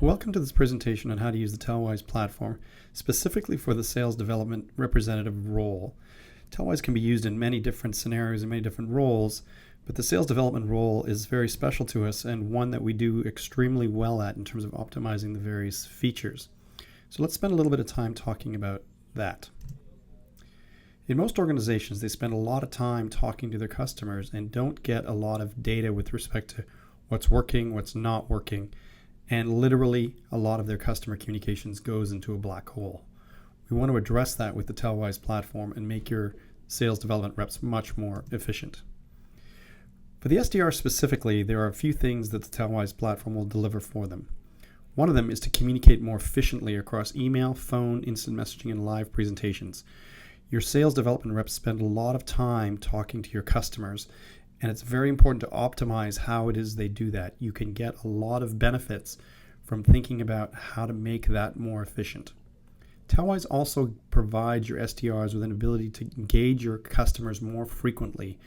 Welcome to this presentation on how to use the Tellwise platform, specifically for the sales development representative role. Tellwise can be used in many different scenarios and many different roles, but the sales development role is very special to us and one that we do extremely well at in terms of optimizing the various features. So let's spend a little bit of time talking about that. In most organizations, they spend a lot of time talking to their customers and don't get a lot of data with respect to what's working, what's not working, and literally a lot of their customer communications goes into a black hole. We want to address that with the Tellwise platform and make your sales development reps much more efficient. For the SDR specifically, there are a few things that the Tellwise platform will deliver for them. One of them is to communicate more efficiently across email, phone, instant messaging, and live presentations. Your sales development reps spend a lot of time talking to your customers, and it's very important to optimize how it is they do that. You can get a lot of benefits from thinking about how to make that more efficient. Tellwise also provides your SDRs with an ability to engage your customers more frequently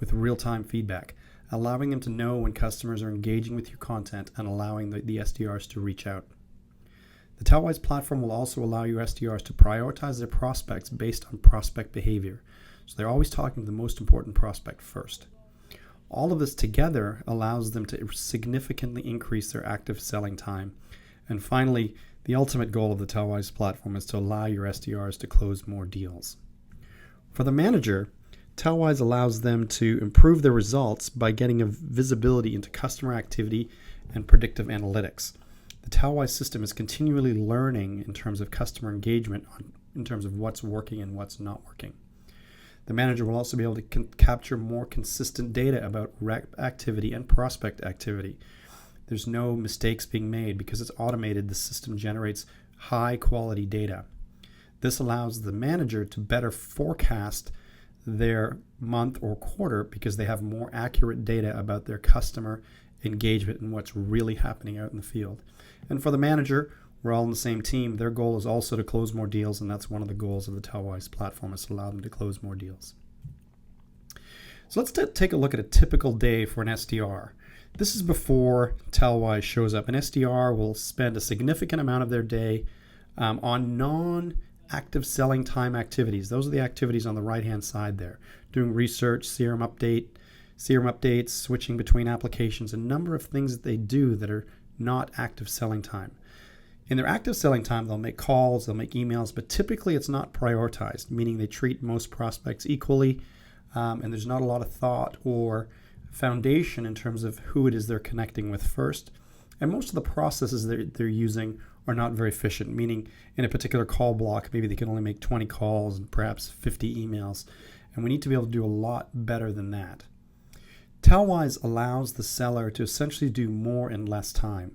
with real-time feedback, allowing them to know when customers are engaging with your content and allowing the SDRs to reach out. The Tellwise platform will also allow your SDRs to prioritize their prospects based on prospect behavior. So they're always talking to the most important prospect first. All of this together allows them to significantly increase their active selling time. And finally, the ultimate goal of the Tellwise platform is to allow your SDRs to close more deals. For the manager, Tellwise allows them to improve their results by getting a visibility into customer activity and predictive analytics. The Tellwise system is continually learning in terms of customer engagement, in terms of what's working and what's not working. The manager will also be able to capture more consistent data about rep activity and prospect activity. There's no mistakes being made because it's automated. The system generates high quality data. This allows the manager to better forecast their month or quarter because they have more accurate data about their customer engagement and what's really happening out in the field. And for the manager, we're all on the same team. Their goal is also to close more deals, and that's one of the goals of the Tellwise platform, is to allow them to close more deals. So let's take a look at a typical day for an SDR. This is before Tellwise shows up. An SDR will spend a significant amount of their day on non-active selling time activities. Those are the activities on the right-hand side there. Doing research, CRM updates, switching between applications, a number of things that they do that are not active selling time. In their active selling time, they'll make calls, they'll make emails, but typically it's not prioritized, meaning they treat most prospects equally, and there's not a lot of thought or foundation in terms of who it is they're connecting with first. And most of the processes they're using are not very efficient, meaning in a particular call block, maybe they can only make 20 calls and perhaps 50 emails, and we need to be able to do a lot better than that. Tellwise allows the seller to essentially do more in less time.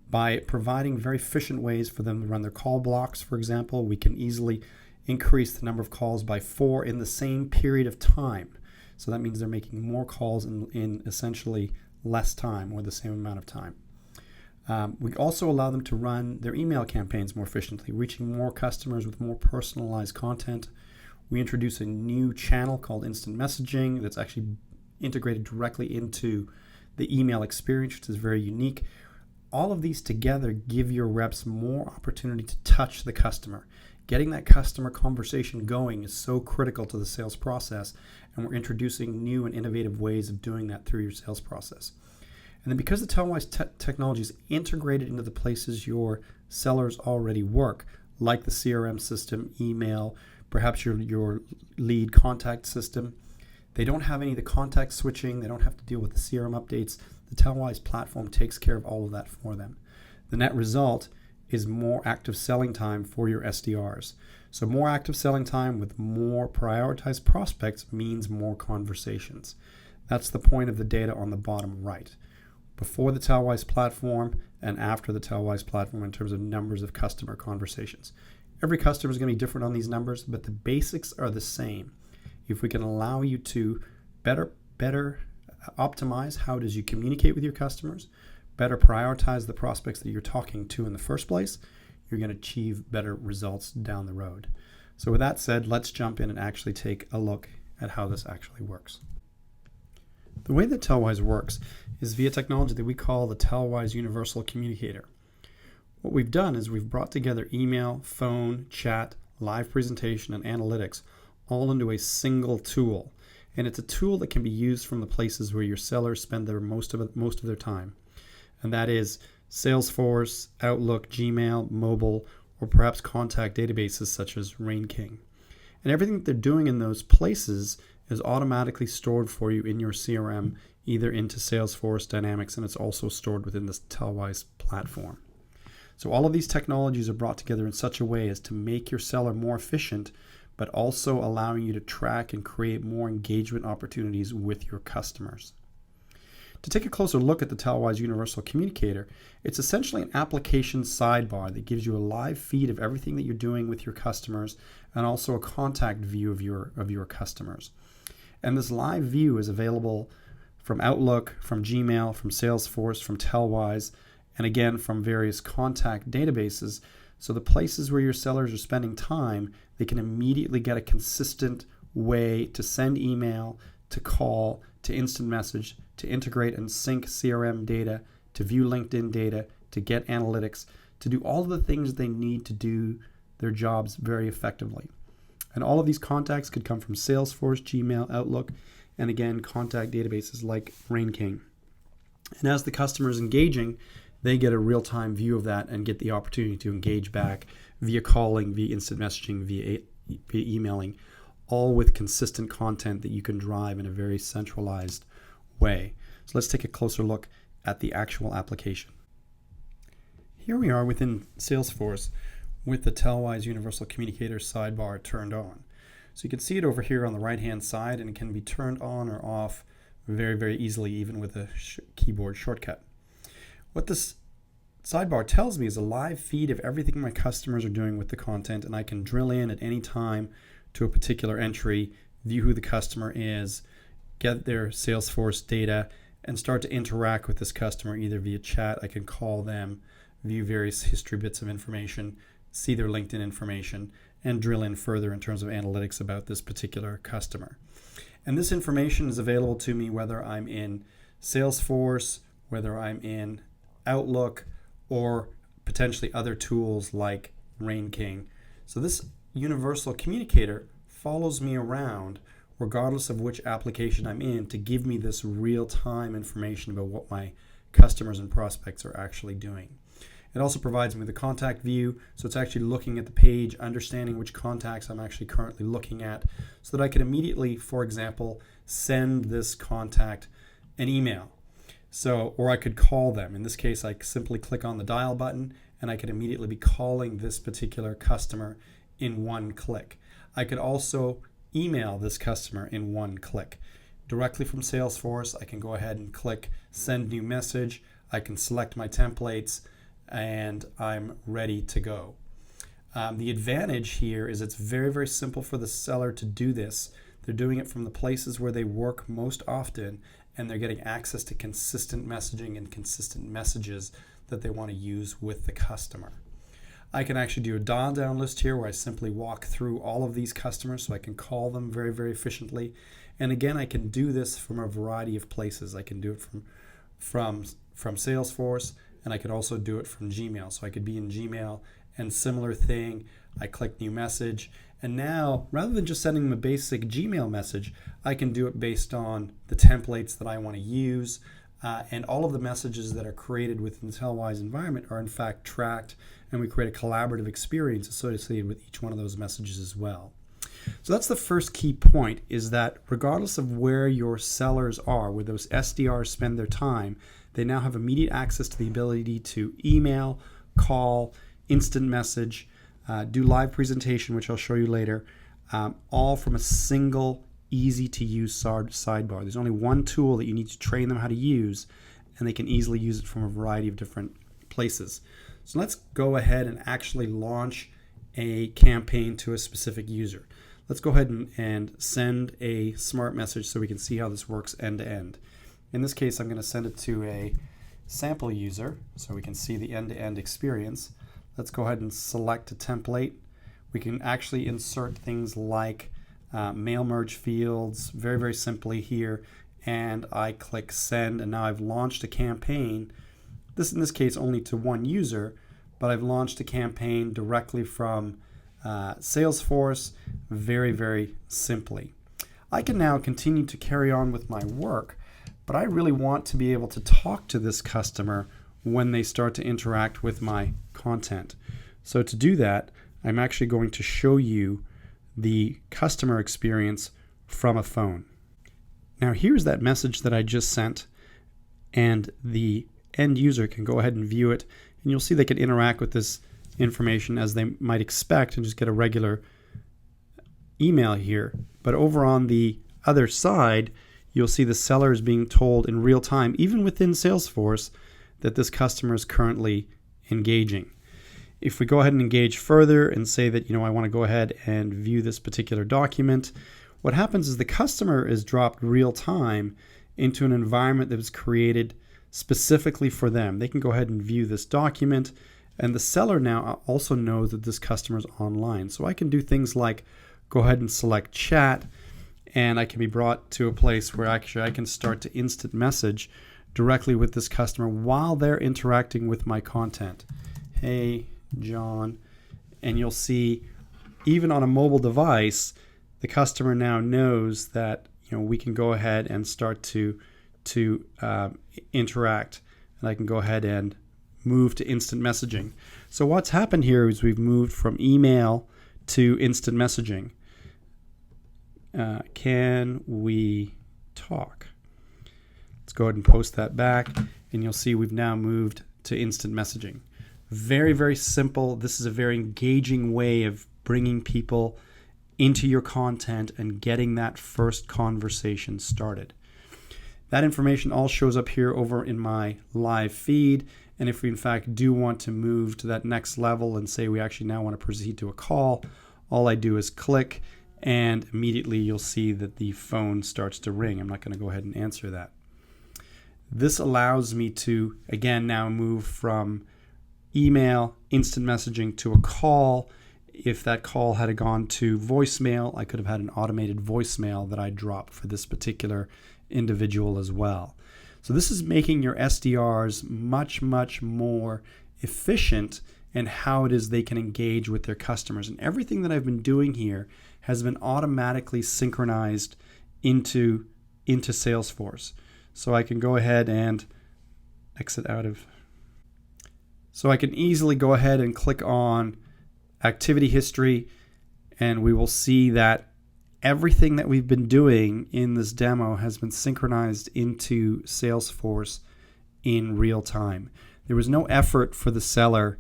By providing very efficient ways for them to run their call blocks, for example, we can easily increase the number of calls by 4 in the same period of time. So that means they're making more calls in essentially less time or the same amount of time. We also allow them to run their email campaigns more efficiently, reaching more customers with more personalized content. We introduce a new channel called instant messaging that's actually integrated directly into the email experience, which is very unique. All of these together give your reps more opportunity to touch the customer. Getting that customer conversation going is so critical to the sales process, and we're introducing new and innovative ways of doing that through your sales process. And then because the Tellwise technology is integrated into the places your sellers already work, like the CRM system, email, perhaps your lead contact system, they don't have any of the contact switching, they don't have to deal with the CRM updates. The Tellwise platform takes care of all of that for them. The net result is more active selling time for your SDRs. So more active selling time with more prioritized prospects means more conversations. That's the point of the data on the bottom right. Before the Tellwise platform and after the Tellwise platform in terms of numbers of customer conversations. Every customer is going to be different on these numbers, but the basics are the same. If we can allow you to better optimize how it is you communicate with your customers, better prioritize the prospects that you're talking to in the first place, you're going to achieve better results down the road. So with that said, let's jump in and actually take a look at how this actually works. The way that Tellwise works is via technology that we call the Tellwise Universal Communicator. What we've done is we've brought together email, phone, chat, live presentation, and analytics all into a single tool. And it's a tool that can be used from the places where your sellers spend most of their time. And that is Salesforce, Outlook, Gmail, mobile, or perhaps contact databases such as RainKing. And everything that they're doing in those places is automatically stored for you in your CRM, either into Salesforce Dynamics, and it's also stored within this Tellwise platform. So all of these technologies are brought together in such a way as to make your seller more efficient, but also allowing you to track and create more engagement opportunities with your customers. To take a closer look at the Tellwise Universal Communicator, it's essentially an application sidebar that gives you a live feed of everything that you're doing with your customers and also a contact view of your customers. And this live view is available from Outlook, from Gmail, from Salesforce, from Tellwise, and again from various contact databases. So the places where your sellers are spending time, they can immediately get a consistent way to send email, to call, to instant message, to integrate and sync CRM data, to view LinkedIn data, to get analytics, to do all of the things they need to do their jobs very effectively. And all of these contacts could come from Salesforce, Gmail, Outlook, and again, contact databases like RainKing. And as the customer is engaging, they get a real-time view of that and get the opportunity to engage back via calling, via instant messaging, via emailing, all with consistent content that you can drive in a very centralized way. So let's take a closer look at the actual application. Here we are within Salesforce with the Tellwise Universal Communicator sidebar turned on. So you can see it over here on the right-hand side, and it can be turned on or off very, very easily, even with a keyboard shortcut. What this sidebar tells me is a live feed of everything my customers are doing with the content, and I can drill in at any time to a particular entry, view who the customer is, get their Salesforce data, and start to interact with this customer either via chat. I can call them, view various history bits of information, see their LinkedIn information, and drill in further in terms of analytics about this particular customer. And this information is available to me whether I'm in Salesforce, whether I'm in Outlook, or potentially other tools like RainKing. So this universal communicator follows me around regardless of which application I'm in to give me this real-time information about what my customers and prospects are actually doing. It also provides me with a contact view, so it's actually looking at the page, understanding which contacts I'm actually currently looking at, so that I can immediately, for example, send this contact an email. Or I could call them. In this case, I simply click on the dial button, and I could immediately be calling this particular customer in one click. I could also email this customer in one click. Directly from Salesforce, I can go ahead and click Send New Message. I can select my templates, and I'm ready to go. The advantage here is it's very, very simple for the seller to do this. They're doing it from the places where they work most often, and they're getting access to consistent messaging and consistent messages that they want to use with the customer. I can actually do a dial-down list here where I simply walk through all of these customers so I can call them very, very efficiently. And again, I can do this from a variety of places. I can do it from Salesforce, and I could also do it from Gmail. So I could be in Gmail, and similar thing, I click New Message. And now, rather than just sending them a basic Gmail message, I can do it based on the templates that I want to use. And all of the messages that are created within the Tellwise environment are in fact tracked, and we create a collaborative experience associated with each one of those messages as well. So that's the first key point, is that regardless of where your sellers are, where those SDRs spend their time, they now have immediate access to the ability to email, call, instant message, do live presentation, which I'll show you later, all from a single easy-to-use sidebar. There's only one tool that you need to train them how to use, and they can easily use it from a variety of different places. So let's go ahead and actually launch a campaign to a specific user. Let's go ahead and send a smart message so we can see how this works end-to-end. In this case, I'm going to send it to a sample user so we can see the end-to-end experience. Let's go ahead and select a template. We can actually insert things like mail merge fields very, very simply here, and I click send, and now I've launched a campaign. In this case only to one user, but I've launched a campaign directly from Salesforce very, very simply. I can now continue to carry on with my work, but I really want to be able to talk to this customer when they start to interact with my content. So to do that, I'm actually going to show you the customer experience from a phone. Now here's that message that I just sent, and the end user can go ahead and view it, and you'll see they can interact with this information as they might expect and just get a regular email here. But over on the other side, you'll see the seller is being told in real time, even within Salesforce, that this customer is currently engaging. If we go ahead and engage further and say that, I want to go ahead and view this particular document, what happens is the customer is dropped real time into an environment that was created specifically for them. They can go ahead and view this document, and the seller now also knows that this customer is online. So I can do things like go ahead and select chat, and I can be brought to a place where actually I can start to instant message directly with this customer while they're interacting with my content. Hey, John. And you'll see even on a mobile device, the customer now knows that we can go ahead and start to interact, and I can go ahead and move to instant messaging. So what's happened here is we've moved from email to instant messaging. Can we talk? Let's go ahead and post that back, and you'll see we've now moved to instant messaging. Very, very simple. This is a very engaging way of bringing people into your content and getting that first conversation started. That information all shows up here over in my live feed. And if we in fact do want to move to that next level and say we actually now want to proceed to a call, all I do is click, and immediately you'll see that the phone starts to ring. I'm not going to go ahead and answer that. This allows me to, again, now move from email, instant messaging to a call. If that call had gone to voicemail, I could have had an automated voicemail that I drop for this particular individual as well. So this is making your SDRs much, much more efficient in how it is they can engage with their customers. And everything that I've been doing here has been automatically synchronized into Salesforce. So I can go ahead and exit out of. So I can easily go ahead and click on activity history, and we will see that everything that we've been doing in this demo has been synchronized into Salesforce in real time. There was no effort for the seller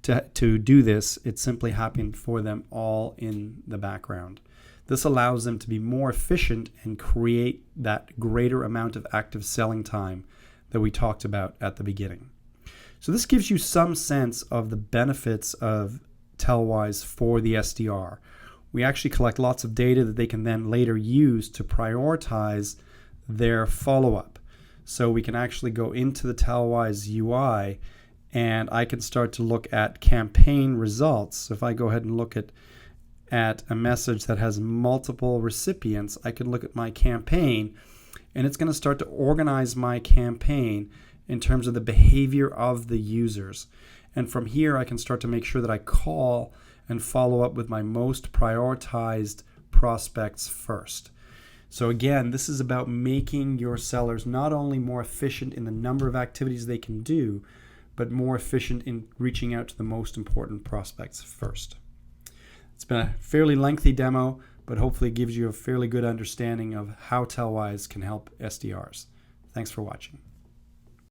to do this. It simply happened for them all in the background. This allows them to be more efficient and create that greater amount of active selling time that we talked about at the beginning. So this gives you some sense of the benefits of Tellwise for the SDR. We actually collect lots of data that they can then later use to prioritize their follow-up. So we can actually go into the Tellwise UI, and I can start to look at campaign results. So if I go ahead and look at a message that has multiple recipients, I can look at my campaign, and it's going to start to organize my campaign in terms of the behavior of the users. And from here, I can start to make sure that I call and follow up with my most prioritized prospects first. So again, this is about making your sellers not only more efficient in the number of activities they can do, but more efficient in reaching out to the most important prospects first. It's been a fairly lengthy demo, but hopefully it gives you a fairly good understanding of how Tellwise can help SDRs. Thanks for watching.